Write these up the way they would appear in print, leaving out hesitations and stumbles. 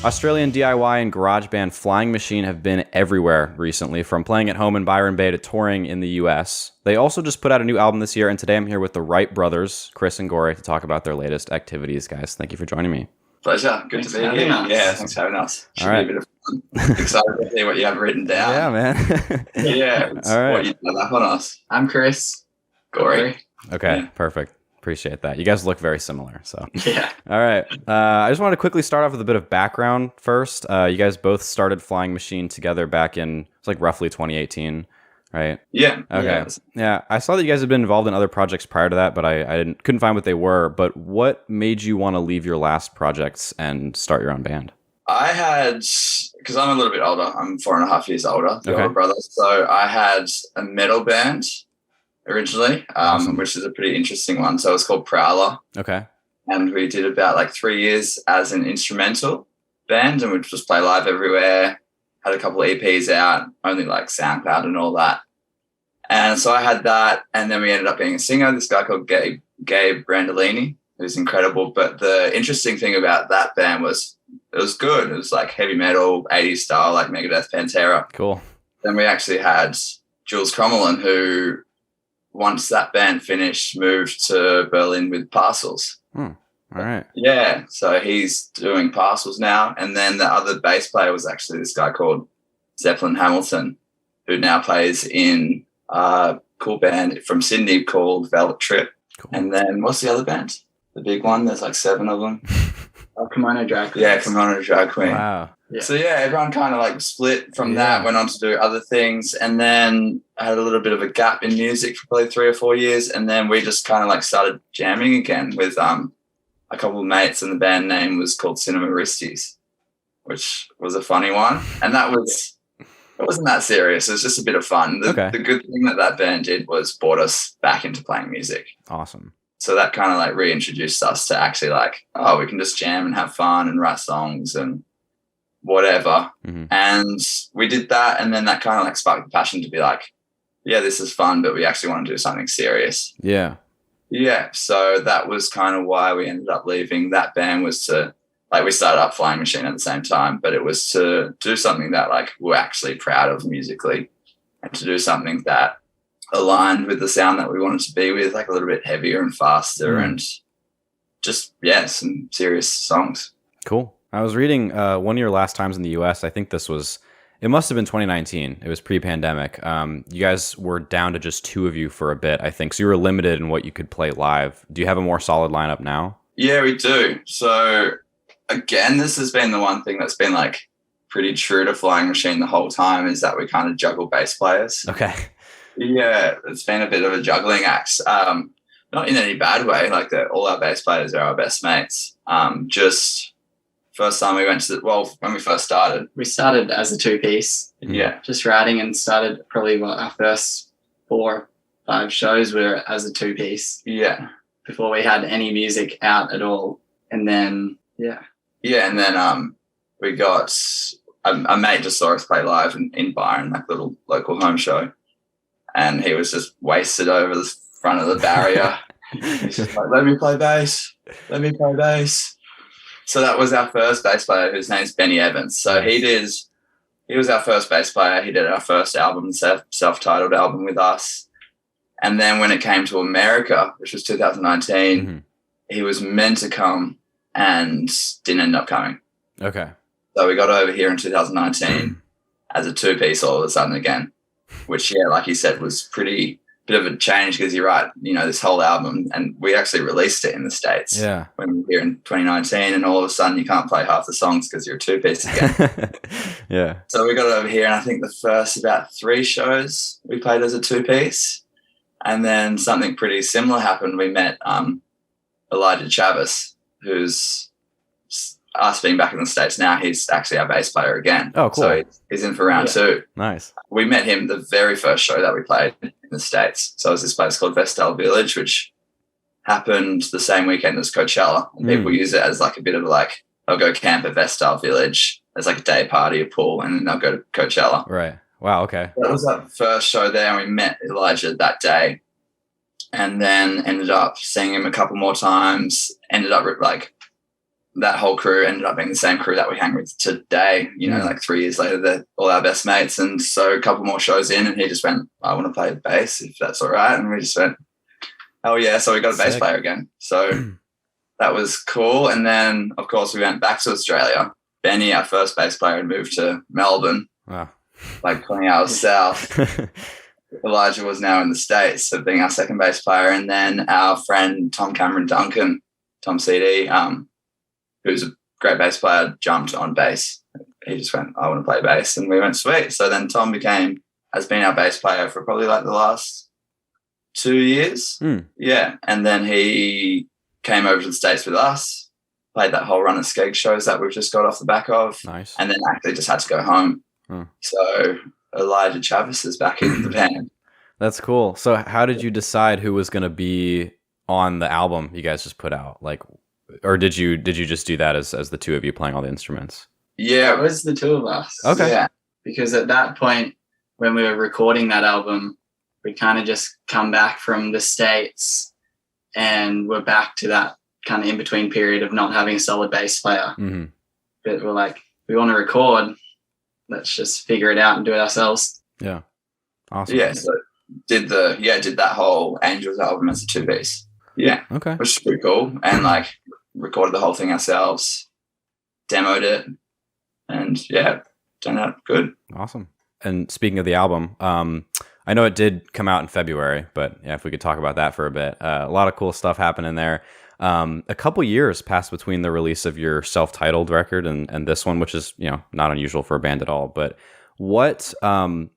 Australian DIY and garage band Flying Machine have been everywhere recently, from playing at home in Byron Bay to touring in the US. They also just put out a new album this year, and today I'm here with the Wright brothers, Chris and Gory, to talk about their latest activities. Guys, thank you for joining me. Pleasure. Good to be here. Yeah, thanks for having us. Should be a bit of fun. Excited to see what you have written down. Yeah, man. Yeah. All right. What you done up on us. I'm Chris. Gory. Okay, Yeah. perfect. Appreciate that. You guys look very similar. So, Yeah. all right. I just wanted to quickly start off with a bit of background first. You guys both started Flying Machine together back in it's like roughly 2018, right? Yeah. Okay. Yeah. I saw that you guys had been involved in other projects prior to that, but I couldn't find what they were. But what made you want to leave your last projects and start your own band? I had, because I'm a little bit older, I'm 4.5 years older, the older brother. So I had a metal band originally, Awesome. which is a pretty interesting one. So it was called Prowler. Okay. And we did about like 3 years as an instrumental band, and we'd just play live everywhere. Had a couple of EPs out, only like SoundCloud and all that. And so I had that, and then we ended up being a singer, this guy called Gabe Brandolini, who's incredible. But the interesting thing about that band was it was good. It was like heavy metal, 80s style, like Megadeth, Pantera. Cool. Then we actually had Jules Crommelin, who, once that band finished, moved to Berlin with Parcels. All right. Yeah, so he's doing Parcels now. And then the other bass player was actually this guy called Zeppelin Hamilton, who now plays in a cool band from Sydney called Velvet Trip. Cool. And then what's the other band? The big one? There's like 7 of them. Kimono Drag Queen. Yeah, Kimono Drag Queen. Wow. Yeah. So yeah, everyone kind of like split from that, went on to do other things, and then I had a little bit of a gap in music for probably 3 or 4 years, and then we just kind of like started jamming again with a couple of mates, and the band name was called Cinema Risties, which was a funny one, and it wasn't that serious. It was just a bit of fun. The good thing that band did was brought us back into playing music. Awesome. So that kind of like reintroduced us to actually like, oh, we can just jam and have fun and write songs and whatever. Mm-hmm. And we did that, and then that kind of like sparked the passion to be like, yeah, this is fun, but we actually want to do something serious. Yeah. Yeah. So that was kind of why we ended up leaving that band, was to like, we started up Flying Machine at the same time, but it was to do something that like we're actually proud of musically, and to do something that aligned with the sound that we wanted to be with, like a little bit heavier and faster and just, yeah, some serious songs. Cool. I was reading one of your last times in the US. I think it must have been 2019. It was pre-pandemic. You guys were down to just 2 of you for a bit, I think. So you were limited in what you could play live. Do you have a more solid lineup now? Yeah, we do. So again, this has been the one thing that's been like pretty true to Flying Machine the whole time, is that we kind of juggle bass players. Okay. Yeah, it's been a bit of a juggling act. Not in any bad way. Like all our bass players are our best mates. Just first time we went to when we first started. We started as a 2-piece. Yeah. Just writing, and started probably our first 4 or 5 shows were as a 2-piece. Yeah. Before we had any music out at all. And then, Yeah, and then we got a mate just saw us play live in Byron, like little local home show. And he was just wasted over the front of the barrier. He's just like, let me play bass. So that was our first bass player, whose name's Benny Evans. So he was our first bass player. He did our first album, self-titled album with us. And then when it came to America, which was 2019, he was meant to come and didn't end up coming. Okay. So we got over here in 2019 as a 2-piece all of a sudden again, which, yeah, like you said, was pretty bit of a change, because you're right, this whole album, and we actually released it in the States when we were here in 2019, and all of a sudden you can't play half the songs because you're a 2-piece again. Yeah. So we got it over here, and I think the first about 3 shows we played as a 2-piece, and then something pretty similar happened. We met Elijah Chavis, who's us being back in the States now, he's actually our bass player again. Oh, cool. So he's in for round 2. Nice. We met him the very first show that we played in the States. So it was this place called Vestal Village, which happened the same weekend as Coachella. And people use it as like a bit of like, they'll go camp at Vestal Village. There's like a day party, a pool, and then they'll go to Coachella. Right. Wow, okay. That was our first show there, and we met Elijah that day. And then ended up seeing him a couple more times, ended up like that whole crew ended up being the same crew that we hang with today, like 3 years later, they're all our best mates. And so a couple more shows in and he just went, I want to play bass if that's all right. And we just went, oh yeah. So we got a bass player again. So that was cool. And then of course we went back to Australia. Benny, our first bass player, had moved to Melbourne, like 20 hours south. Elijah was now in the States, so being our second bass player. And then our friend Tom Cameron Duncan, Tom CD, who's a great bass player, jumped on bass. He just went, I want to play bass. And we went, sweet. So then Tom has been our bass player for probably like the last 2 years. Yeah. And then he came over to the States with us, played that whole run of Skeggs shows that we've just got off the back of. Nice. And then actually just had to go home. So Elijah Chavis is back in the band. That's cool. So how did you decide who was going to be on the album you guys just put out? Like, or did you just do that as the two of you playing all the instruments? Yeah, It was the two of us. Okay. Yeah. Because at that point, when we were recording that album, we kind of just come back from the States and we're back to that kind of in-between period of not having a solid bass player. But we're like, we want to record, let's just figure it out and do it ourselves. Yeah. Awesome. Yeah, so did that whole Angels album as a 2-piece. Yeah. Okay. Which is pretty cool. And like recorded the whole thing ourselves, demoed it, and yeah, turned out good. Awesome. And speaking of the album, I know it did come out in February, but yeah, if we could talk about that for a bit. A lot of cool stuff happening there. A couple years passed between the release of your self-titled record and this one, which is, not unusual for a band at all. But what do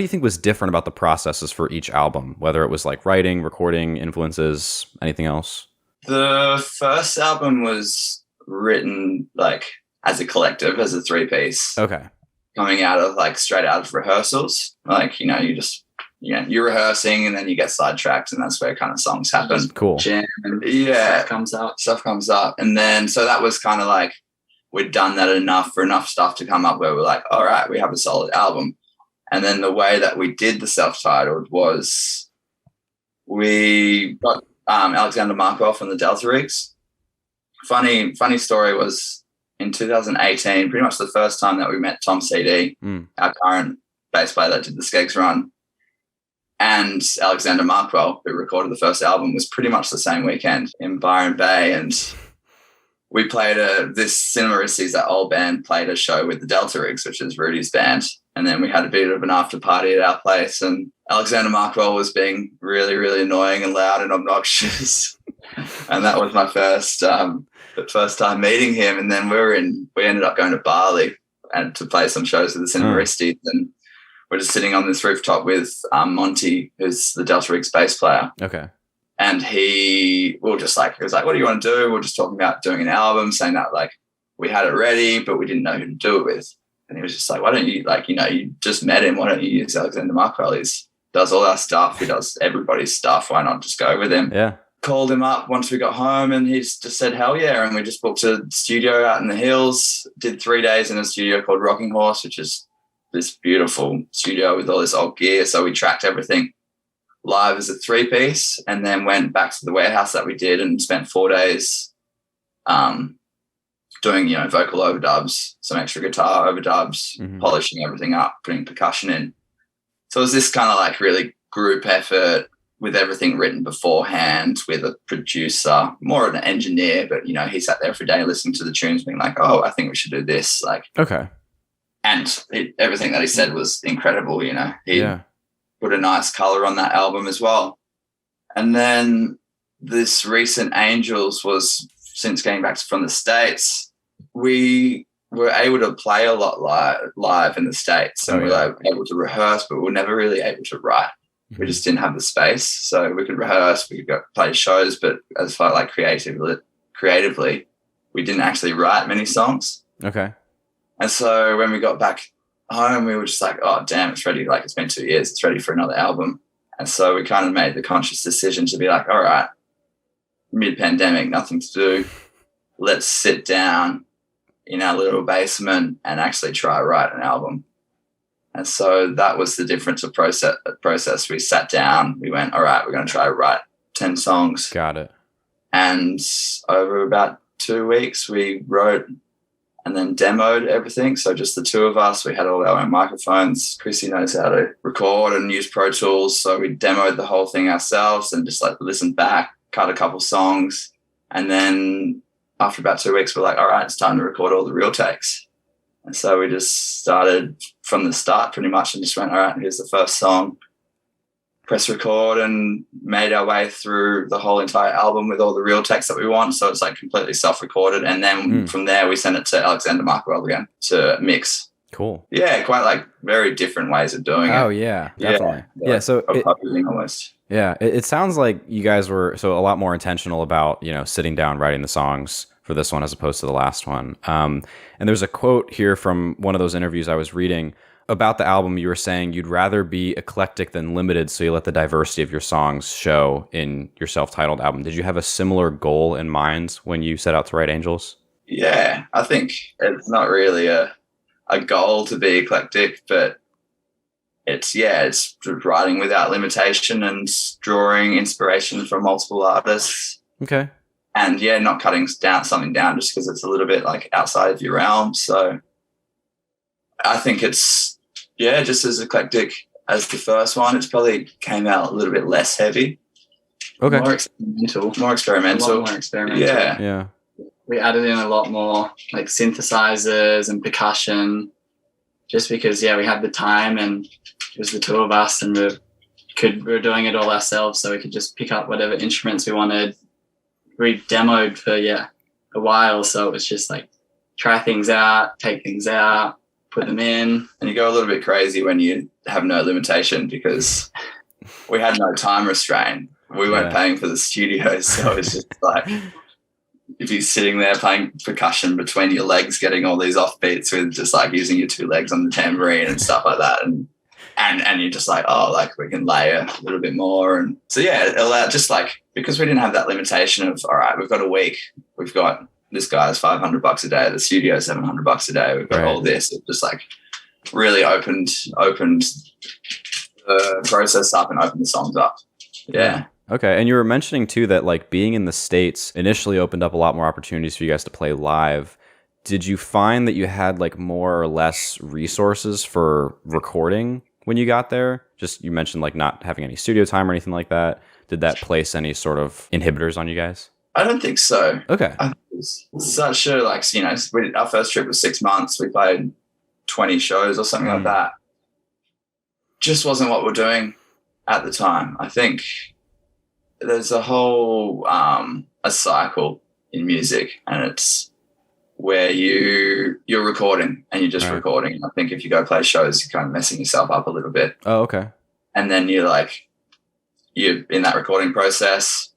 you think was different about the processes for each album, whether it was like writing, recording, influences, anything else? The first album was written like as a collective, as a 3-piece. Okay. Coming out of like straight out of rehearsals. Like, you're rehearsing and then you get sidetracked and that's where kind of songs happen. Cool. Jam and stuff comes up. And then, so that was kind of like, we'd done that enough stuff to come up where we're like, all right, we have a solid album. And then the way that we did the self-titled was we got Alexander Markov from the Delta Rigs. Funny story was in 2018, pretty much the first time that we met Tom CD, our current bass player that did the Skeggs run, and Alexander Markwell, who recorded the first album, was pretty much the same weekend in Byron Bay. And we played this Cinema Risties, that old band, played a show with the Delta Rigs, which is Rudy's band. And then we had a bit of an after party at our place. And Alexander Markwell was being really, really annoying and loud and obnoxious. And that was my first time meeting him. And then we ended up going to Bali and to play some shows with the Cinema Risties. And we're just sitting on this rooftop with Monty, who's the Delta Rigs bass player. Okay. And he was like, what do you want to do? We're just talking about doing an album, saying that like we had it ready, but we didn't know who to do it with. And he was just like, why don't you, you just met him. Why don't you use Alexander Markwell? He does all our stuff. He does everybody's stuff. Why not just go with him? Yeah. Called him up once we got home and he just said, hell yeah. And we just booked a studio out in the hills, did 3 days in a studio called Rocking Horse, which is this beautiful studio with all this old gear. So we tracked everything live as a 3-piece and then went back to the warehouse that we did and spent 4 days doing, vocal overdubs, some extra guitar overdubs, polishing everything up, putting percussion in. So it was this kind of like really group effort with everything written beforehand, with a producer, more an engineer, but, he sat there for a day listening to the tunes being like, oh, I think we should do this. Okay. And everything that he said was incredible, He put a nice color on that album as well. And then this recent Angels was, since getting back from the States, we were able to play a lot live in the States. So we were able to rehearse, but we were never really able to write. We just didn't have the space. So we could rehearse, we could go play shows, but as far like creatively, we didn't actually write many songs. Okay. And so when we got back home, we were just like, oh, damn, it's ready. Like, it's been 2 years. It's ready for another album. And so we kind of made the conscious decision to be like, all right, mid-pandemic, nothing to do. Let's sit down in our little basement and actually try to write an album. And so that was the difference of process. We sat down. We went, all right, we're going to try to write 10 songs. Got it. And over about 2 weeks, we wrote and then demoed everything. So just the two of us, we had all our own microphones. Chrissy knows how to record and use Pro Tools. So we demoed the whole thing ourselves and just like listened back, cut a couple songs. And then after about 2 weeks, we're like, all right, it's time to record all the real takes. And so we just started from the start pretty much and just went, all right, here's the first song. Press record and made our way through the whole entire album with all the real takes that we want. So it's like completely self-recorded. And then from there, we sent it to Alexander Markwell again to mix. Cool. Yeah, quite like very different ways of doing it. Oh, yeah, definitely. Yeah, so almost. Yeah, it sounds like you guys were a lot more intentional about, sitting down, writing the songs for this one as opposed to the last one. And there's a quote here from one of those interviews I was reading about the album. You were saying you'd rather be eclectic than limited, so you let the diversity of your songs show in your self-titled album. Did you have a similar goal in mind when you set out to write Angels? Yeah, I think it's not really a goal to be eclectic, but it's writing without limitation and drawing inspiration from multiple artists. Okay. And not cutting something down just because it's a little bit like outside of your realm. So I think it's, just as eclectic as the first one. It's probably came out a little bit less heavy. Okay. More experimental. A lot more experimental. Yeah. We added in a lot more like synthesizers and percussion just because, we had the time and it was the two of us and we were doing it all ourselves, so we could just pick up whatever instruments we wanted. We demoed for, a while, so it was just like try things out, take things out, put them in. And you go a little bit crazy when you have no limitation because we had no time restraint. We weren't paying for the studios, so it's just like if you're sitting there playing percussion between your legs, getting all these off beats with just like using your two legs on the tambourine and stuff like that. And you're just like, we can layer a little bit more. And so, it allowed just like, because we didn't have that limitation of, all right, we've got a week, we've got this guy's $500 a day, the studio's $700 a day, we've got all this. It just like really opened the process up and opened the songs up. Yeah. Okay. And you were mentioning too that like being in the States initially opened up a lot more opportunities for you guys to play live. Did you find that you had like more or less resources for recording when you got there? Just, you mentioned like not having any studio time or anything like that. Did that place any sort of inhibitors on you guys? I don't think so. Okay. I think it was such a, like, our first trip was 6 months. We played 20 shows or something like that. Just wasn't what we're doing at the time. I think there's a whole a cycle in music, and it's where you're recording and you're just recording. I think if you go play shows, you're kind of messing yourself up a little bit. Oh, okay. And then you're in that recording process,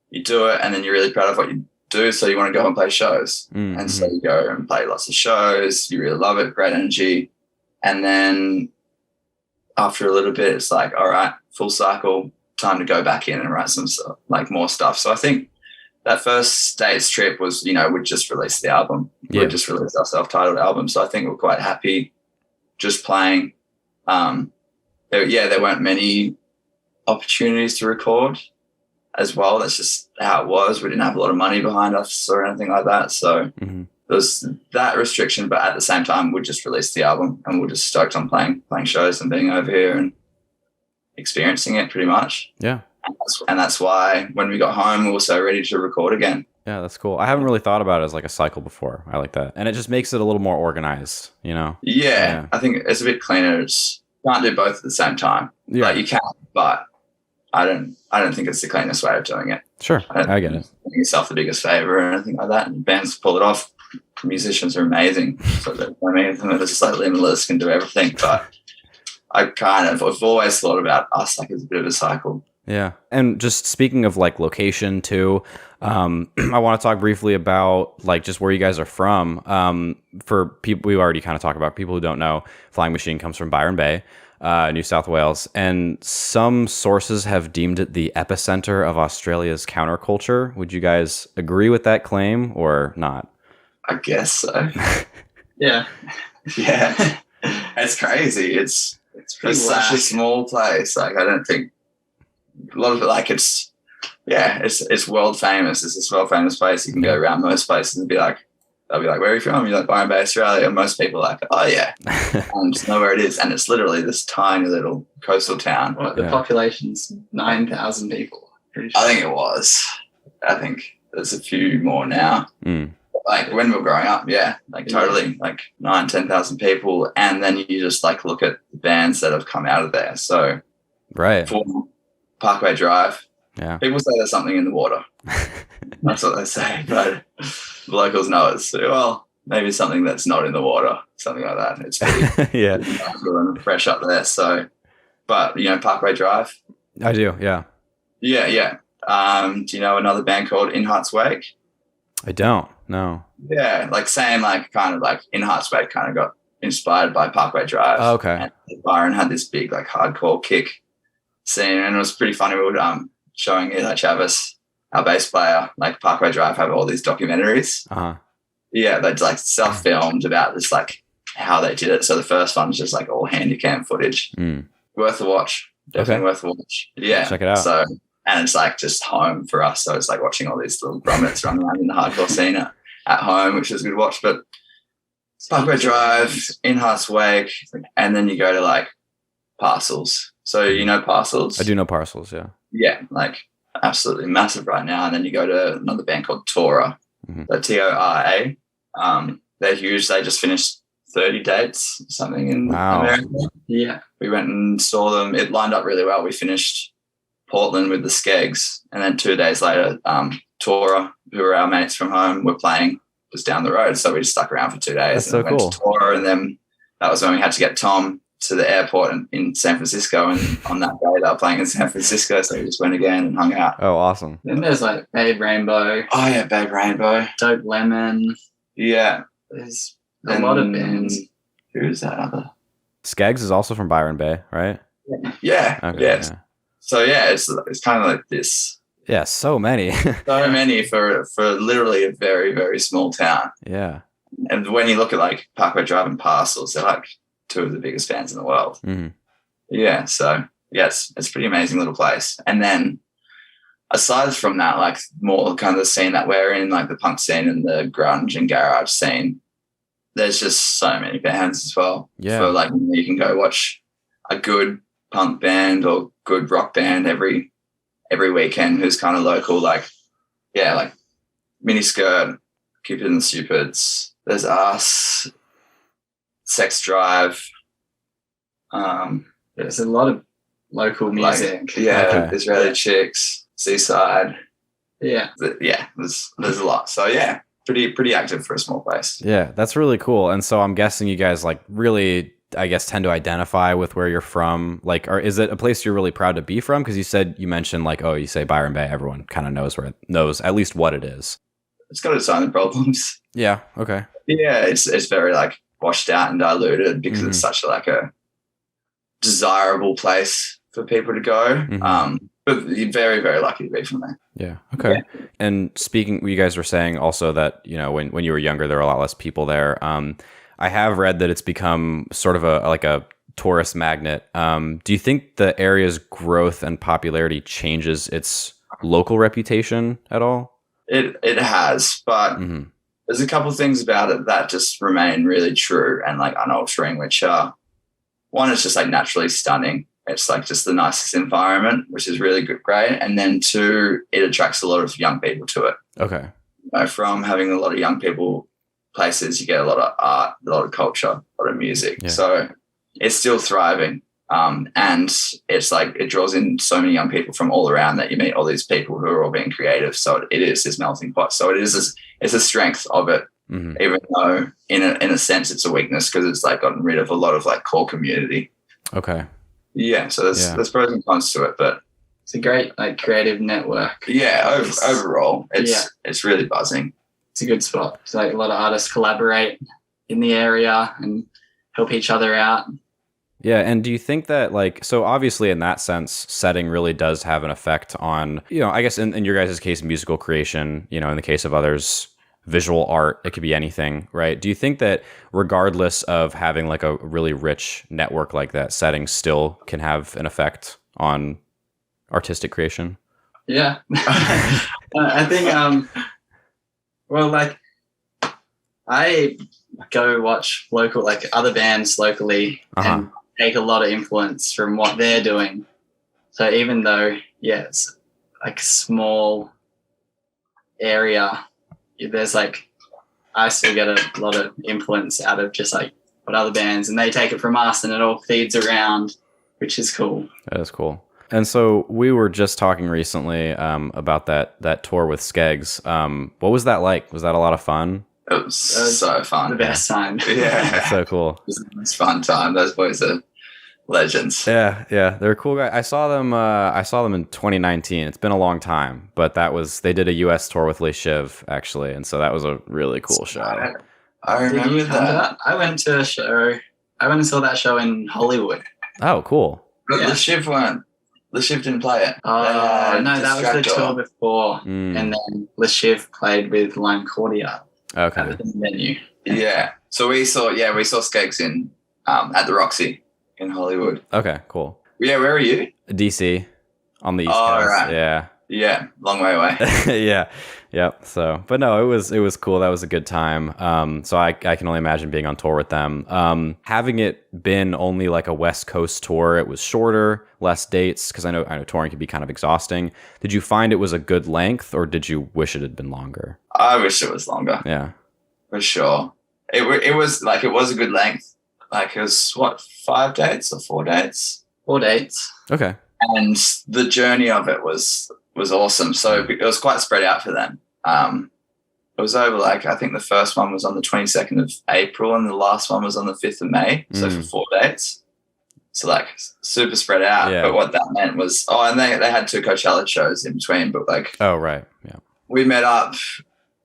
you do it, and then you're really proud of what you do, so you want to go and play shows. Mm-hmm. And so you go and play lots of shows, you really love it, great energy. And then after a little bit, it's like, all right, full cycle, time to go back in and write some like more stuff. So I think that first States trip was, we just released the album. Yeah. We just released our self-titled album. So I think we're quite happy just playing. There weren't many opportunities to record as well. That's just how it was. We didn't have a lot of money behind us or anything like that. So there's that restriction. But at the same time, we just released the album and we're just stoked on playing shows and being over here and experiencing it pretty much. Yeah. And that's why when we got home, we were so ready to record again. Yeah, that's cool. I haven't really thought about it as like a cycle before. I like that. And it just makes it a little more organized, Yeah. I think it's a bit cleaner. Can't do both at the same time. Yeah. Like you can, but I don't think it's the cleanest way of doing it. Sure. I get it. Doing yourself the biggest favor or anything like that. And bands pull it off. Musicians are amazing. So they're just like limitless, can do everything. But I've always thought about us like as a bit of a cycle. Yeah. And just speaking of like location too, I want to talk briefly about like just where you guys are from. For people, we already kind of talked about, people who don't know, Flying Machine comes from Byron Bay, New South Wales, and some sources have deemed it the epicenter of Australia's counterculture. Would you guys agree with that claim or not? I guess so. Yeah. Yeah. It's crazy. It's such a small place. Like, I don't think a lot of it, like, it's Yeah, it's world famous. It's this world famous place. You can go around most places and be like, they'll be like, where are you from? You're like, Byron Bay, Australia. And most people are like, oh yeah, just know where it is. And it's literally this tiny little coastal town. What, the population's 9,000 people. Pretty sure. I think it was. I think there's a few more now. Like when we were growing up, totally, like 10,000 people. And then you just like look at the bands that have come out of there. So for Parkway Drive, people say there's something in the water. That's what they say, but the locals know it's, well, maybe something that's not in the water, something like that. It's pretty and fresh up there. So, but you know, Parkway Drive? I do, yeah. Yeah. Do you know another band called In Heart's Wake? I don't, no. Yeah, like same, like kind of like In Heart's Wake kind of got inspired by Parkway Drive. Oh, okay. And Byron had this big like hardcore kick scene, and it was pretty funny. We would showing it like Chavis, our bass player, like Parkway Drive have all these documentaries. Yeah, they'd like self-filmed about this, like how they did it. So the first one was just like all handycam footage. Worth a watch. Definitely worth a watch. Yeah. Check it out. So, and it's like just home for us. So it's like watching all these little grommets running around in the hardcore scene at home, which is a good watch. But Parkway Drive, In Heart's Wake, and then you go to like Parcels. So you know Parcels? I do know Parcels, yeah. Yeah, like absolutely massive right now. And then you go to another band called Tora, the Tora. They're huge. They just finished 30 dates, something in America. Yeah, we went and saw them. It lined up really well. We finished Portland with the Skegss, and then 2 days later, Tora, who were our mates from home, were playing just down the road. So we just stuck around for 2 days. That's so went cool. To Tora, and then that was when we had to get Tom to the airport in San Francisco, and on that day they were playing in San Francisco, so we just went again and hung out. Oh, awesome. Then there's like Babe Rainbow. Oh yeah, Babe Rainbow. Dope Lemon. Yeah. There's a lot of bands. Who's that other? Skegss is also from Byron Bay, right? Yeah. Okay, yes. Yeah. So yeah, it's kind of like this. Yeah, so many. So many for literally a very, very small town. Yeah. And when you look at like Parkway Drive and Parcels, they're like two of the biggest bands in the world. Yeah. So yes, it's a pretty amazing little place. And then aside from that, like more kind of the scene that we're in, like the punk scene and the grunge and garage scene, there's just so many bands as well. Yeah. So like you can go watch a good punk band or good rock band every weekend who's kind of local, like Miniskirt, Cupid and the Stupids. There's us, Sex Drive. There's a lot of local music. Israeli Chicks, Seaside. Yeah. There's a lot. So yeah, pretty active for a small place. Yeah, that's really cool. And so I'm guessing you guys like really, I guess, tend to identify with where you're from. Like, or is it a place you're really proud to be from? Because you mentioned like, oh, you say Byron Bay, everyone kind of knows at least what it is. It's got its own problems. Yeah. Okay. Yeah, it's very like washed out and diluted because it's such like a desirable place for people to go. But you're very, very lucky to be from there. Yeah. Okay. Yeah. And speaking, you guys were saying also that, you know, when you were younger, there were a lot less people there. I have read that it's become sort of a tourist magnet. Do you think the area's growth and popularity changes its local reputation at all? It has, but there's a couple of things about it that just remain really true and like unaltering, which are, one, is just like naturally stunning. It's like just the nicest environment, which is really great. And then two, it attracts a lot of young people to it. Okay. You know, from having a lot of young people places, you get a lot of art, a lot of culture, a lot of music. Yeah. So it's still thriving. And it's like it draws in so many young people from all around that you meet all these people who are all being creative. So it is this melting pot. So it's a strength of it, even though in a sense it's a weakness because it's like gotten rid of a lot of like core community. Okay. Yeah. So there's pros and cons to it, but it's a great like creative network. Yeah. Overall, it's really buzzing. It's a good spot. It's like a lot of artists collaborate in the area and help each other out. Yeah, and do you think that, like, so obviously in that sense, setting really does have an effect on, you know, I guess in your guys' case, musical creation, you know, in the case of others, visual art, it could be anything, right? Do you think that regardless of having like a really rich network like that, setting still can have an effect on artistic creation? Yeah. I think, well, like, I go watch local, like other bands locally and take a lot of influence from what they're doing. So even though, yeah, it's like a small area, there's like, I still get a lot of influence out of just like what other bands, and they take it from us and it all feeds around, which is cool. That is cool. And so we were just talking recently about that tour with Skegss. What was that like? Was that a lot of fun? It was so fun. The best time. Yeah. That's so cool. It was a fun time. Those boys are legends. Yeah, they're a cool guy. I saw them in 2019. It's been a long time, but they did a US tour with Les Chiv actually, and so that was a really cool show. I remember that. I went to a show. I went and saw that show in Hollywood. Oh, cool. But Les Chiv didn't play it. Oh, no, that was the tour before. And then Les Chiv played with Lime Cordia. Okay. At the venue. Yeah. So we saw Skegss in at the Roxy in Hollywood. Okay, cool. Yeah, where are you? DC on the East Coast. Right. Yeah. Yeah, long way away. Yeah. Yep. So, but no, it was cool. That was a good time. So I can only imagine being on tour with them. Having it been only like a West Coast tour, it was shorter, less dates, because I know touring can be kind of exhausting. Did you find it was a good length, or did you wish it had been longer? I wish it was longer. Yeah, for sure. It was a good length. Like it was 5 dates or 4 dates? 4 dates. Okay. And the journey of it was awesome. So it was quite spread out for them. It was over I think the first one was on the 22nd of April and the last one was on the 5th of May. So for 4 dates. So super spread out. Yeah. But what that meant was, and they had 2 Coachella shows in between, but oh, right. Yeah. we met up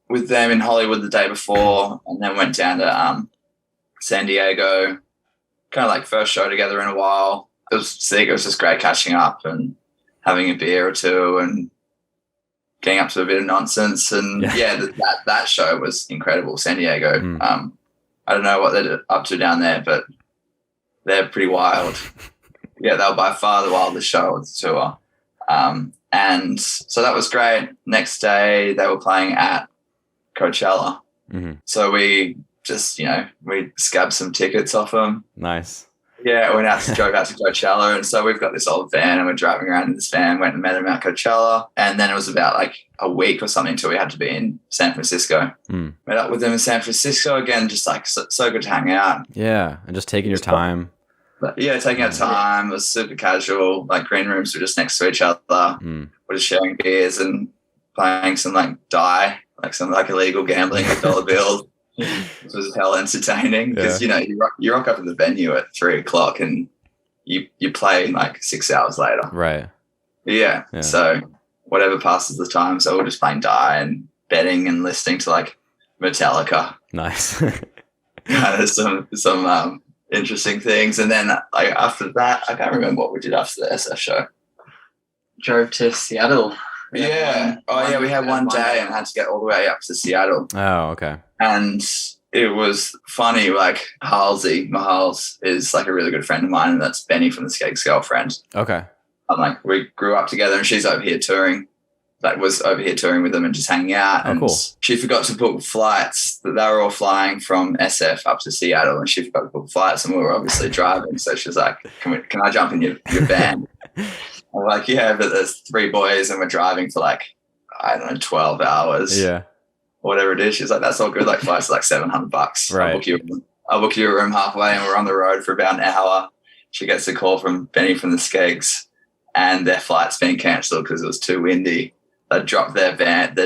with them in Hollywood the day before and then went down to San Diego, kind of first show together in a while. It was sick. It was just great catching up and having a beer or two and getting up to a bit of nonsense. And that show was incredible. San Diego. I don't know what they're up to down there, but they're pretty wild. Yeah, they were by far the wildest show of the tour. And so that was great. Next day they were playing at Coachella. So we just, we scabbed some tickets off them. Nice. Yeah, we drove out to Coachella, and so we've got this old van, and we're driving around in this van. Went and met him at Coachella, and then it was about a week or something till we had to be in San Francisco. Met up with them in San Francisco again, just so good to hang out. Yeah, and just taking your time. But yeah, taking our time. It was super casual. Green rooms were just next to each other. We're just sharing beers and playing some die, some illegal gambling with dollar bills. It was hell entertaining because you rock up in the venue at 3:00 and you play 6 hours later. Right. Yeah. So whatever passes the time. So we're just playing die and betting and listening to Metallica. Nice. Kind of some interesting things. And then after that, I can't remember what we did after the SF show. Drove to Seattle. Yeah. We had one day and had to get all the way up to Seattle. Oh, okay. And it was funny, Halsey, Mahals is a really good friend of mine, and that's Benny from the Skegss girlfriend. Okay. I'm we grew up together, and she's over here touring. Was over here touring with them and just hanging out. And cool. She forgot to book flights. They were all flying from SF up to Seattle, and she forgot to book flights, and we were obviously driving. So she was like, can I jump in your van? I'm like, yeah, but there's 3 boys, and we're driving for 12 hours. Yeah. Whatever it is. She's like, that's all good. Flights are $700. Right. I'll book you a room halfway, and we're on the road for about an hour. She gets a call from Benny from the Skegss, and their flight's been cancelled because it was too windy. They dropped their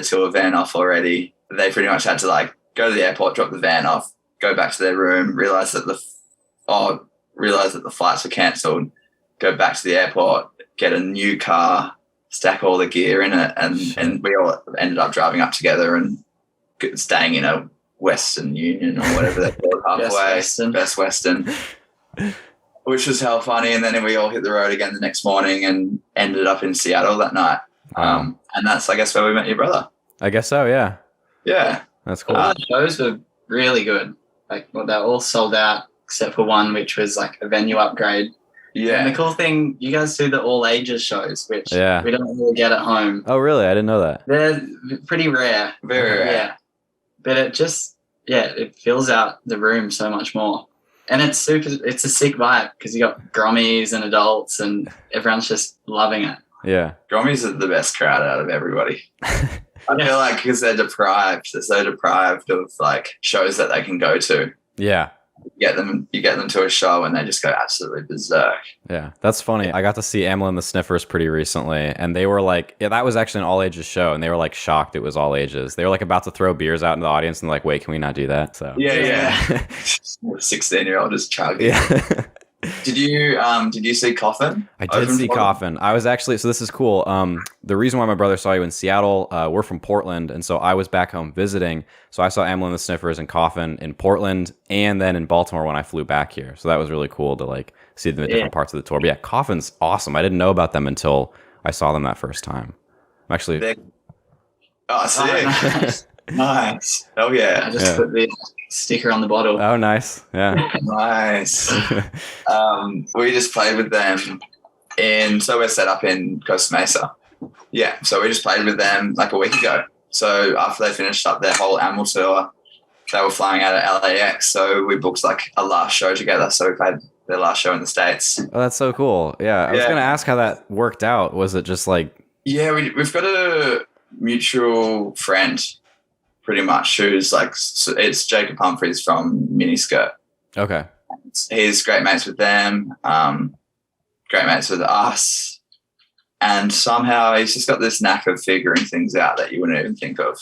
tour van off already. They pretty much had to go to the airport, drop the van off, go back to their room, realize that the flights were cancelled, go back to the airport, get a new car, stack all the gear in it, and we all ended up driving up together and staying in a Western Union or whatever they call it halfway. Best Western. Which was hell funny. And then we all hit the road again the next morning and ended up in Seattle that night. And that's, I guess, where we met your brother. I guess so, yeah. Yeah. That's cool. The shows were really good. They're all sold out except for one, which was a venue upgrade. Yeah. And the cool thing, you guys do the all ages shows, which we don't really get at home. Oh, really? I didn't know that. They're pretty rare. Very rare. Yeah. But it fills out the room so much more. And it's a sick vibe because you got grommies and adults and everyone's just loving it. Yeah. Grommies are the best crowd out of everybody. I feel like because they're so deprived of like shows that they can go to. Yeah. You get them to a show and they just go absolutely berserk. Yeah, that's funny. I got to see Amel and the Sniffers pretty recently, and they were like, yeah, that was actually an all ages show, and they were like shocked it was all ages. They were like about to throw beers out into the audience, and like, wait, can we not do that? So Yeah. 16-year-old just chugging. Yeah. Did you see Coffin? I did see Coffin. I was actually, so this is cool. The reason why my brother saw you in Seattle, we're from Portland, and so I was back home visiting. So I saw Amel and the Sniffers and Coffin in Portland, and then in Baltimore when I flew back here. So that was really cool to like see them at different parts of the tour. But yeah, Coffin's awesome. I didn't know about them until I saw them that first time. I'm actually. Sick. Nice. Oh yeah. I just put the sticker on the bottle. Oh, nice. Yeah. Nice. We just played with them so we're set up in Costa Mesa. Yeah. So we just played with them like a week ago. So after they finished up their whole Amel tour, they were flying out of LAX. So we booked like a last show together. So we played their last show in the States. Oh, that's so cool. Yeah. I was going to ask how that worked out. Was it just like. Yeah, we've got a mutual friend pretty much who's like, it's Jacob Humphreys from Miniskirt. Okay. He's great mates with them, great mates with us, and somehow he's just got this knack of figuring things out that you wouldn't even think of,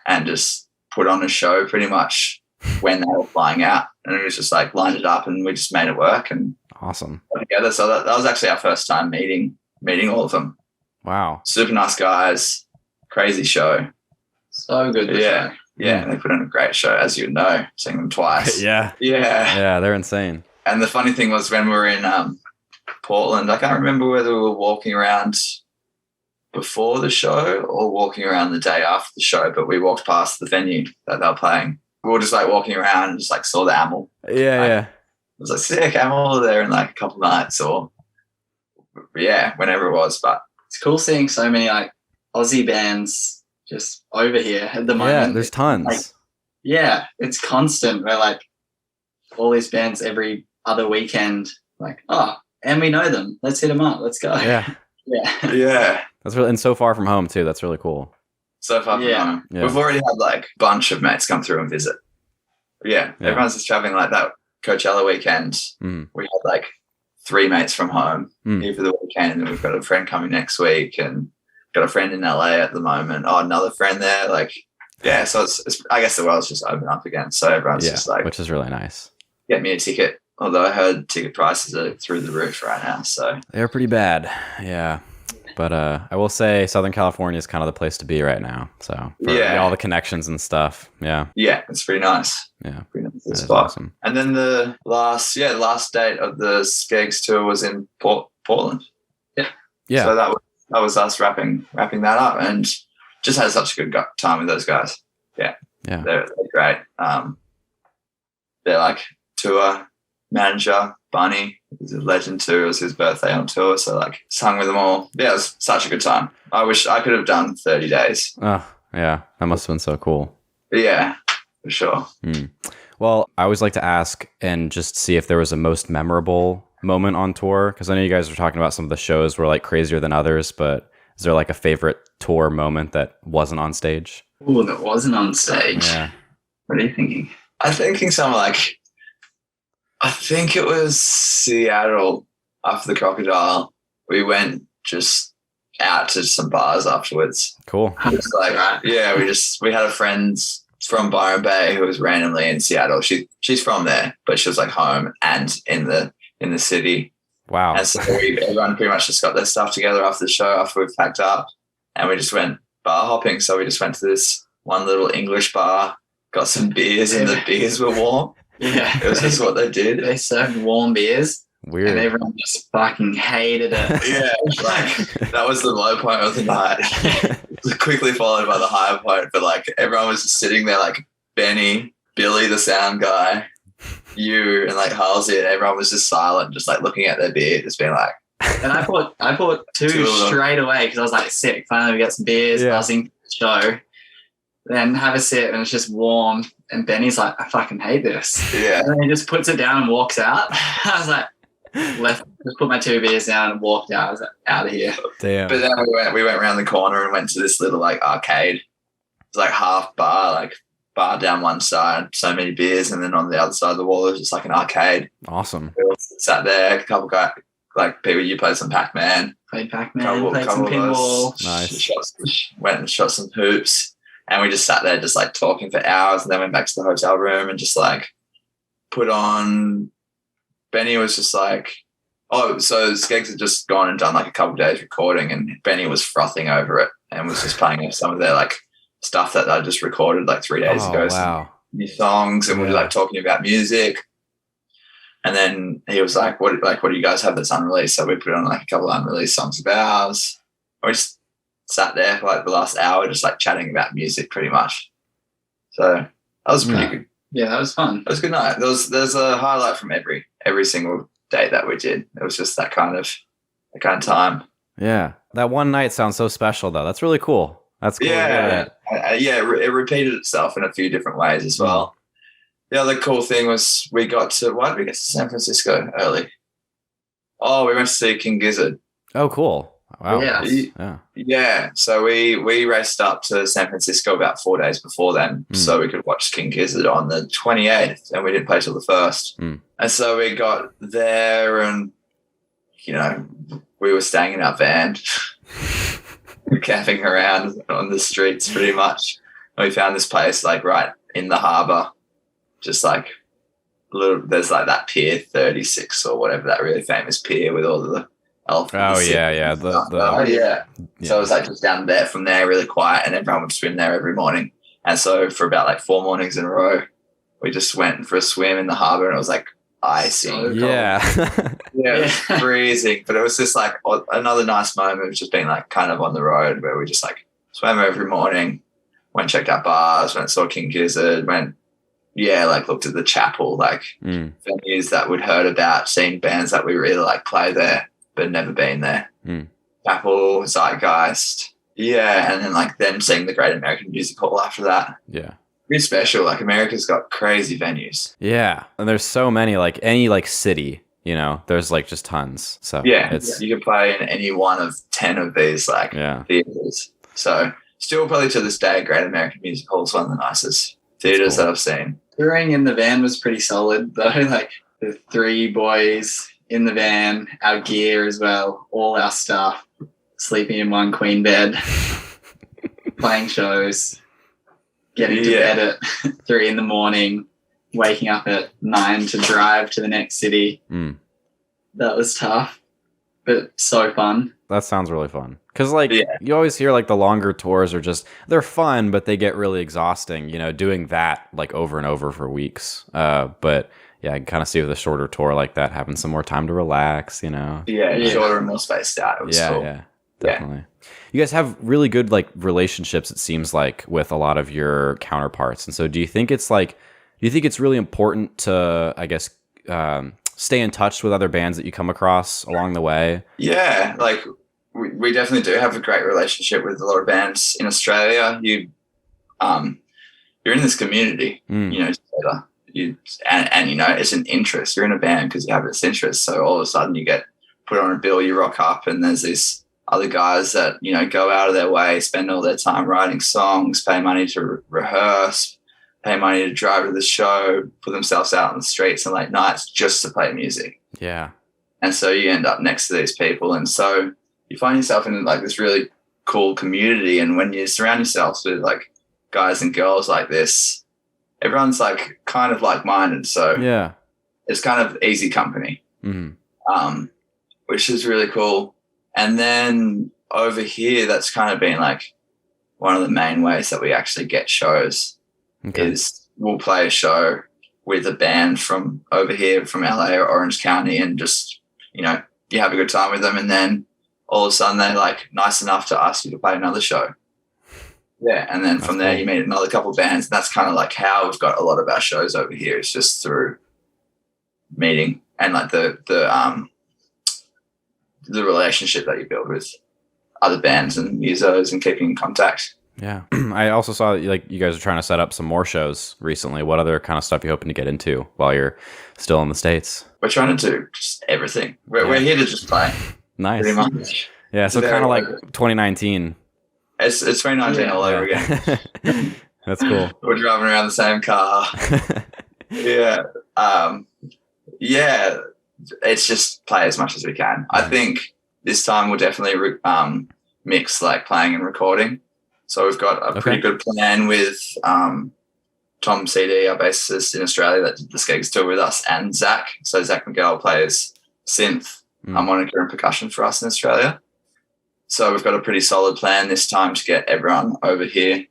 and just put on a show pretty much when they were flying out, and it was just like lined it up, and we just made it work and awesome together. So that was actually our first time meeting all of them. Wow, super nice guys, crazy show. So good. Yeah. Yeah, they put on a great show, as you know, seeing them twice. Yeah, they're insane. And the funny thing was when we were in Portland, I can't remember whether we were walking around before the show or walking around the day after the show, but we walked past the venue that they were playing. We were just like walking around and just like saw the Amel. Yeah. It was like, sick, Amel there in like a couple of nights or, whenever it was. But it's cool seeing so many like Aussie bands just over here at the moment. Yeah, there's tons. Like, it's constant. We're like all these bands every other weekend. Like, and we know them. Let's hit them up. Let's go. Yeah. Yeah. That's really, and so far from home too. That's really cool. So far from home. Yeah. We've already had like a bunch of mates come through and visit. Yeah. Everyone's just traveling like that Coachella weekend. We had like 3 mates from home here for the weekend, and then we've got a friend coming next week, and got a friend in LA at the moment. Another friend there. Like, yeah. So it's I guess the world's just opened up again. So everyone's just like, which is really nice. Get me a ticket. Although I heard ticket prices are through the roof right now. So they're pretty bad. Yeah. But I will say Southern California is kind of the place to be right now. So for all the connections and stuff. Yeah. Yeah. It's pretty nice. Yeah. Pretty nice spot. Awesome. And then the last date of the Skeggs tour was in Portland. Yeah. Yeah. So that was us wrapping that up, and just had such a good time with those guys. Yeah. They're great. They're like tour manager, Bunny. He's a legend too. It was his birthday on tour, so like sung with them all. Yeah, it was such a good time. I wish I could have done 30 days. Oh, yeah. That must have been so cool. Yeah, for sure. Well, I always like to ask and just see if there was a most memorable moment on tour, because I know you guys were talking about some of the shows were like crazier than others, but is there like a favorite tour moment that wasn't on stage? Oh, that wasn't on stage. Yeah. What are you thinking? I'm thinking something like, I think it was Seattle after the Crocodile. We went just out to some bars afterwards. Cool. Just like, we had a friend from Byron Bay who was randomly in Seattle. She's from there, but she was like home and in the city. Wow. And so everyone pretty much just got their stuff together after the show, after we packed up, and we just went bar hopping. So we just went to this one little English bar, got some beers, and the beers were warm. Yeah. It was just what they did. They served warm beers. Weird. And everyone just fucking hated it. Yeah. Like, that was the low point of the night. Quickly followed by the high point. But like everyone was just sitting there like Benny, Billy, the sound guy, you and like Halsey, and everyone was just silent, just like looking at their beer, just being like. And I bought two straight away because I was like, sick. Finally, we get some beers, buzzing for the show. Then have a sip, and it's just warm. And Benny's like, I fucking hate this. Yeah. And then he just puts it down and walks out. I was like, just put my 2 beers down and walked out. I was like, out of here. Damn. But then we went around the corner and went to this little like arcade. It was like half bar, like bar down one side, so many beers, and then on the other side of the wall it was just like an arcade. Awesome. We all sat there, a couple guys, like people, you played some Pac-Man. Played Pac-Man, played some pinball. Nice. Went and shot some hoops, and we just sat there just like talking for hours, and then went back to the hotel room and just like put on. Benny was just like, so Skeggs had just gone and done like a couple of days recording, and Benny was frothing over it and was just playing some of their like stuff that I just recorded like 3 days ago. Wow. Some new songs, and we were like talking about music. And then he was like, what do you guys have that's unreleased? So we put on like a couple of unreleased songs of ours. We just sat there for like the last hour just like chatting about music pretty much. So that was pretty good. Yeah, that was fun. It was a good night. There's a highlight from every single day that we did. It was just that kind of time. Yeah. That one night sounds so special though. That's really cool. That's cool. Yeah. It repeated itself in a few different ways as well. The other cool thing was why did we get to San Francisco early? Oh, we went to see King Gizzard. Oh, cool. Wow. Yeah. So we raced up to San Francisco about 4 days before then, so we could watch King Gizzard on the 28th, and we didn't play till the 1st. And so we got there, and we were staying in our van, camping around on the streets pretty much. And we found this place like right in the harbour. Just like there's like that Pier 36 or whatever, that really famous pier with all the elephants. Oh yeah. So it was like just down there from there, really quiet, and everyone would swim there every morning. And so for about like 4 mornings in a row, we just went for a swim in the harbour, and it was like icing. Yeah. It was freezing, but it was just like another nice moment of just being like kind of on the road where we just like swam every morning, went checked out bars, went saw King Gizzard, looked at the chapel, like venues that we'd heard about, seen bands that we really like play there but never been there. Chapel, Zeitgeist. Yeah, and then seeing the Great American Music Hall after that. Yeah. Pretty special. Like America's got crazy venues. Yeah. And there's so many, like any like city, there's like just tons. So you can play in any one of 10 of these like theaters. So still probably to this day, Great American Music Hall is one of the nicest theaters that I've seen. Touring in the van was pretty solid though. Like the 3 boys in the van, our gear as well, all our stuff, sleeping in one queen bed, playing shows, getting to bed at 3 a.m, waking up at 9 to drive to the next city. That was tough, but so fun. That sounds really fun. Because, you always hear, the longer tours are they're fun, but they get really exhausting, doing that, over and over for weeks. But, yeah, I can kind of see with a shorter tour like that, having some more time to relax, Shorter and more spaced out. It was cool. Yeah, definitely. You guys have really good, relationships, it seems like, with a lot of your counterparts. And so do you think it's, really important to, I guess, stay in touch with other bands that you come across along the way? Yeah, we definitely do have a great relationship with a lot of bands in Australia. You're in this community, together. It's an interest. You're in a band because you have this interest. So all of a sudden you get put on a bill, you rock up, and there's these other guys that, go out of their way, spend all their time writing songs, pay money to rehearse, pay money to drive to the show, put themselves out on the streets and late nights just to play music. Yeah. And so you end up next to these people. And so you find yourself in this really cool community. And when you surround yourself with guys and girls like this, everyone's kind of like-minded. So yeah, it's kind of easy company, which is really cool. And then over here, that's kind of been one of the main ways that we actually get shows. Is we'll play a show with a band from over here, from LA or Orange County, and just, you have a good time with them. And then all of a sudden they're nice enough to ask you to play another show. Yeah. And then from there you meet another couple of bands. And that's kind of how we've got a lot of our shows over here. It's just through meeting and like the relationship that you build with other bands and musos and keeping in contact. Yeah. I also saw that like you guys are trying to set up some more shows recently. What other kind of stuff you hoping to get into while you're still in the States? We're trying to do just everything. We're here to just play. Nice. Pretty much. Yeah, so kind of like 2019. It's 2019 all over again. That's cool. We're driving around the same car. Yeah. Yeah, it's just play as much as we can. I think this time we'll definitely mix like playing and recording. So we've got a pretty good plan with Tom CD, our bassist in Australia that did the Skegss tour with us, and Zach. So Zach McGill plays synth, harmonica and percussion for us in Australia. So we've got a pretty solid plan this time to get everyone over here.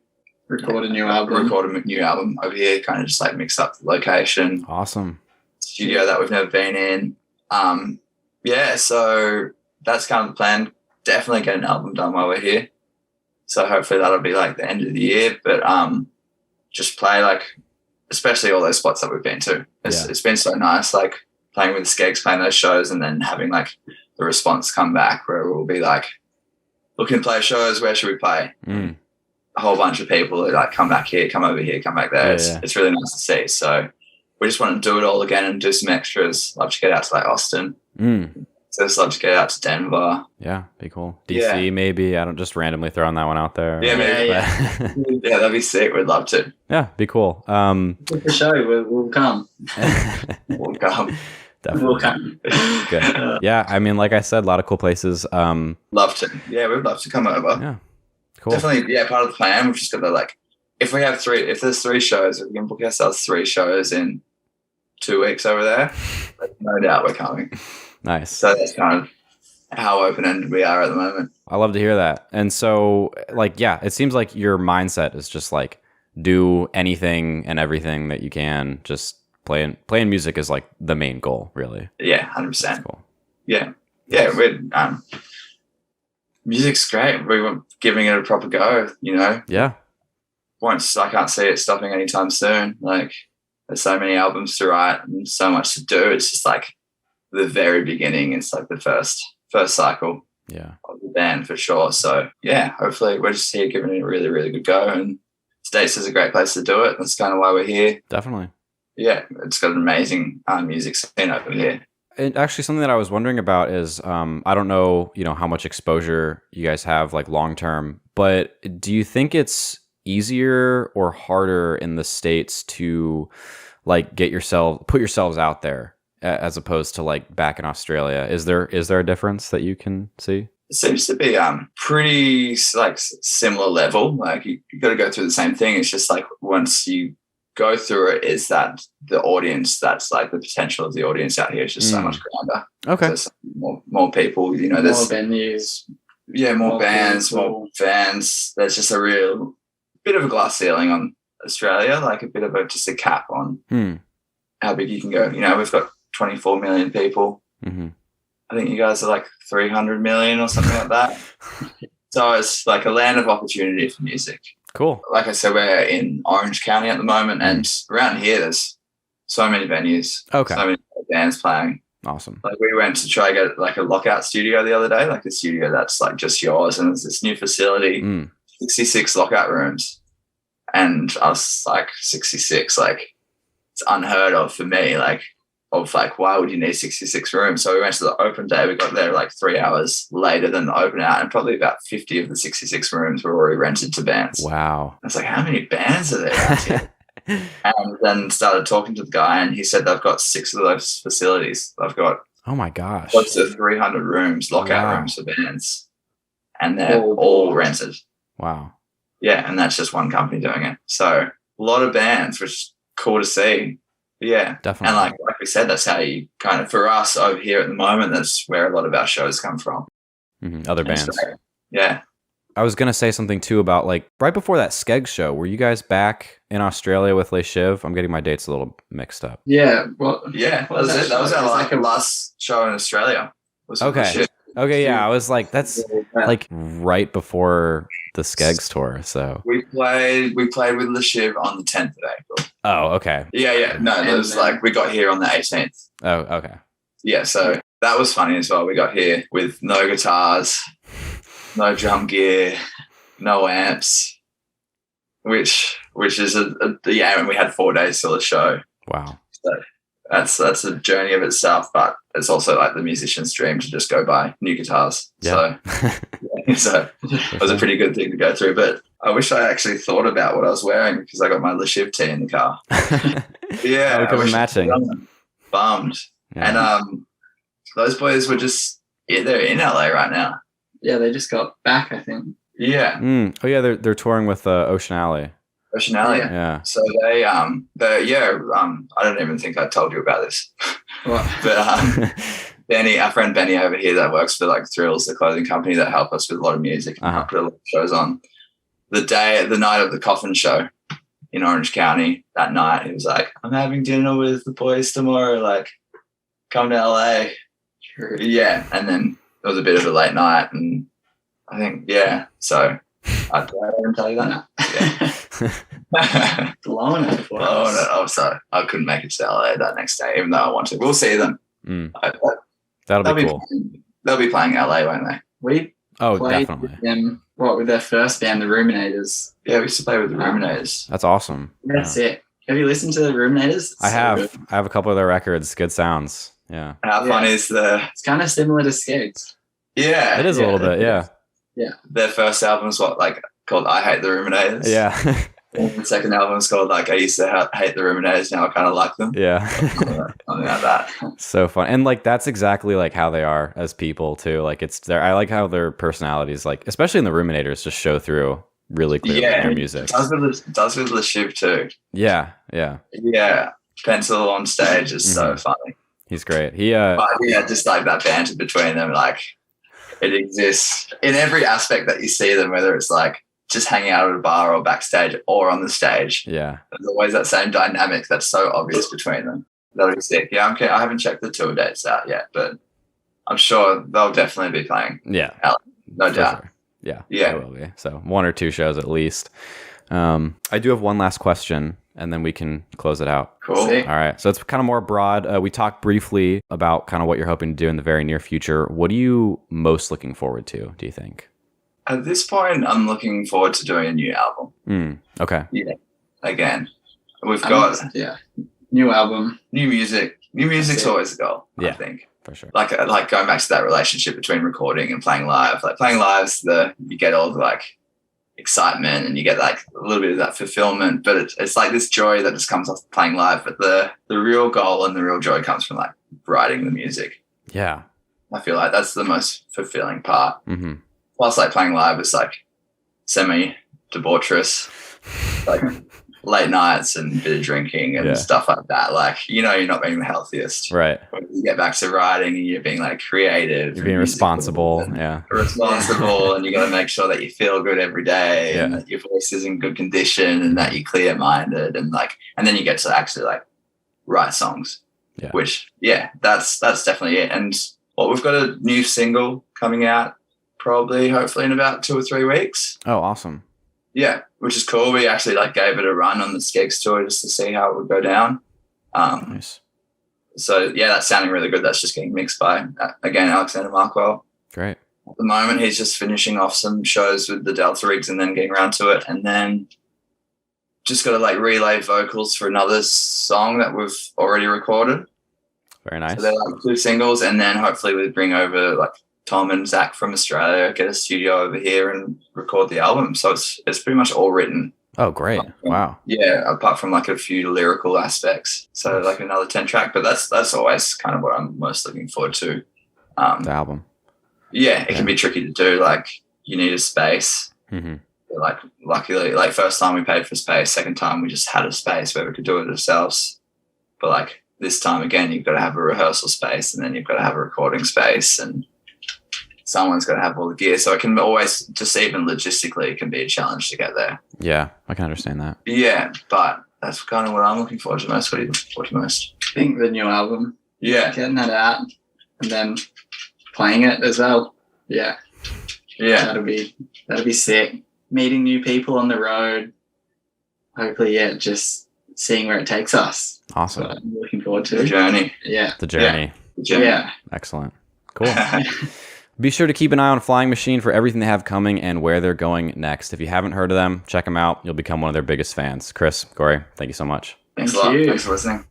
Record a new album over here, kind of just like mix up the location. Awesome. Studio that we've never been in. Yeah, so that's kind of the plan. Definitely get an album done while we're here. So hopefully that'll be like the end of the year. But just play like, especially all those spots that we've been to. It's been so nice, like playing with the Skegss, playing those shows, and then having like the response come back where we'll be like, looking to play shows, where should we play? A whole bunch of people that like come back here, come over here, come back there. It's really nice to see. So we just want to do it all again and do some extras. Love to get out to like Austin. So just love to get out to Denver. Yeah, be cool. DC maybe. I don't just randomly throwing that one out there. Yeah, maybe. Yeah, that'd be sick. We'd love to. Yeah, be cool. For the show, we'll come. We'll come. Definitely. We'll come. Good. Yeah, I mean, like I said, a lot of cool places. Love to. Yeah, we'd love to come over. Yeah, cool. Definitely. Yeah, part of the plan. We've just got to like, if there's 3 shows, if we can book ourselves 3 shows in 2 weeks over there, like, no doubt we're coming. Nice. So that's kind of how open-ended we are at the moment. I love to hear that. And so, like, yeah, it seems like your mindset is just like do anything and everything that you can. Just playing music is like the main goal, really. Yeah, 100%. That's cool. Yeah. We're music's great. We were giving it a proper go, you know. Yeah. I can't see it stopping anytime soon. Like, there's so many albums to write and so much to do. It's just like the very beginning. It's like the first cycle of the band for sure. So yeah, hopefully we're just here giving it a really, really good go, and States is a great place to do it. That's kind of why we're here. Definitely. Yeah, it's got an amazing music scene over here. And actually, something that I was wondering about is, I don't know, how much exposure you guys have like long term, but do you think it's easier or harder in the States to like put yourselves out there as opposed to like back in Australia? Is there a difference that you can see? It seems to be pretty like similar level. Like you got to go through the same thing. It's just like once you go through it, is that the audience, that's like the potential of the audience out here is just so much grander. Okay. So more people, there's more venues. Yeah, more bands, more fans. There's just a real bit of a glass ceiling on Australia, like a bit of just a cap on how big you can go. We've got 24 million people. Mm-hmm. I think you guys are like 300 million or something like that. So it's like a land of opportunity for music. Cool. Like I said, we're in Orange County at the moment, and around here there's so many venues. Okay. So many bands playing. Awesome. Like we went to try get like a lockout studio the other day, like a studio that's like just yours, and there's this new facility, 66 lockout rooms. And I was like, 66, like it's unheard of for me. Like, why would you need 66 rooms? So we went to the open day. We got there like 3 hours later than the open out, and probably about 50 of the 66 rooms were already rented to bands. Wow. I was like, how many bands are there out here? And then started talking to the guy, and he said they've got 6 of those facilities. They've got oh my gosh, close to 300 rooms, lockout rooms for bands, and they're all rented. Wow. Yeah, and that's just one company doing it. So a lot of bands, which is cool to see. Yeah, definitely. And like we said, that's how you kind of, for us over here at the moment, that's where a lot of our shows come from. Other bands. So, yeah. I was going to say something too about like right before that Skeggs show, were you guys back in Australia with Les Shiv? I'm getting my dates a little mixed up. Yeah. Well, yeah, that was it. That was our last show in Australia. Okay. Okay. Yeah. I was like, that's like right before the Skegss tour. So we played with Lashiv on the 10th of April. oh, okay. Yeah. No, it was like we got here on the 18th. Oh, okay. Yeah, so that was funny as well. We got here with no guitars, no drum gear, no amps, which is and we had 4 days till the show. Wow. So that's a journey of itself, but it's also like the musician's dream to just go buy new guitars. Yeah. So it was a pretty good thing to go through. But I wish I actually thought about what I was wearing because I got my Lashiv tee in the car. Yeah, we could be matching. Bummed. Yeah. And those boys were just they're in LA right now. Yeah, they just got back, I think. Yeah. Oh yeah, they're touring with Ocean Alley. Ocean Alley. Yeah. So they I don't even think I told you about this. But Benny, our friend Benny over here that works for like Thrills, the clothing company that help us with a lot of music and put a lot of shows on. The night of the Coffin show in Orange County, that night, he was like, I'm having dinner with the boys tomorrow, like come to LA. Sure. Yeah. And then it was a bit of a late night and I think, so I didn't tell you that. Yeah. Blowing it. Oh, sorry. I couldn't make it to LA that next day, even though I wanted. We'll see them. That'll be cool. They'll be playing LA, won't they? We played definitely. with them, with their first band, the Ruminators. Yeah, we used to play with the Ruminators. That's awesome. That's it. Have you listened to the Ruminators? I have. I have a couple of their records. Good sounds. Yeah. How fun is It's kind of similar to Skegss. Yeah. It is a little bit, yeah. Yeah. Their first album's called I Hate the Ruminators. Yeah. And the second album's called I used to hate the Ruminators, now I kind of like them. Yeah. Something like that. So fun. And that's exactly how they are as people too. I like how their personalities, especially in the Ruminators, just show through really clearly in their music. It does with Lashiv too. Yeah. Yeah. Pencil on stage is so funny. He's great. Just like that banter between them, it exists in every aspect that you see them, whether it's just hanging out at a bar or backstage or on the stage. Yeah. There's always that same dynamic that's so obvious between them. That'll be sick. Yeah, I haven't checked the tour dates out yet, but I'm sure they'll definitely be playing. Yeah. No doubt. Sure. Yeah. Yeah. They will be. So 1 or 2 shows at least. I do have one last question and then we can close it out. Cool. Sick. All right. So it's kind of more broad. We talked briefly about kind of what you're hoping to do in the very near future. What are you most looking forward to, do you think? At this point, I'm looking forward to doing a new album. Okay. Yeah. Again, we've got new album, new music. New music's always a goal, I think. For sure. Like going back to that relationship between recording and playing live. Playing live's you get all the excitement and you get a little bit of that fulfillment, but it's this joy that just comes off playing live. But the real goal and the real joy comes from writing the music. Yeah. I feel like that's the most fulfilling part. Mm-hmm. Plus, playing live is semi-debaucherous, late nights and a bit of drinking and stuff like that. You're not being the healthiest. Right. When you get back to writing and you're being creative. You're being responsible. Yeah. Responsible and you got to make sure that you feel good every day and that your voice is in good condition and that you're clear-minded and and then you get to actually write songs. Yeah. Which, that's definitely it. And we've got a new single coming out hopefully in about 2 or 3 weeks. Oh, awesome. Yeah, which is cool. We actually gave it a run on the Skegss tour just to see how it would go down. Nice. So that's sounding really good. That's just getting mixed by again Alexander Markwell. Great. At the moment, he's just finishing off some shows with the Delta rigs and then getting around to it, and then just got to relay vocals for another song that we've already recorded. Very nice. So they're 2 singles, and then hopefully we bring over Tom and Zach from Australia, get a studio over here and record the album. So it's pretty much all written. Oh, great. Wow. Yeah, apart from a few lyrical aspects. So another 10 track, but that's always kind of what I'm most looking forward to. The album. Yeah, it can be tricky to do. You need a space. Mm-hmm. Luckily, first time we paid for space, second time we just had a space where we could do it ourselves. But this time again, you've got to have a rehearsal space and then you've got to have a recording space and someone's got to have all the gear. So it can always, just even logistically, it can be a challenge to get there. Yeah, I can understand that. Yeah, but that's kind of what I'm looking forward to most. What are you looking forward to most? I think the new album. Yeah. Getting that out and then playing it as well. Yeah. Yeah. That'll be sick. meeting new people on the road. Hopefully, yeah, just seeing where it takes us. Awesome. So I'm looking forward to The journey. Yeah. The journey. The journey. Yeah. Excellent. Cool. Be sure to keep an eye on Flying Machine for everything they have coming and where they're going next. If you haven't heard of them, check them out. You'll become one of their biggest fans. Chris, Gory, thank you so much. Thanks a Thank lot. you. Thanks for listening.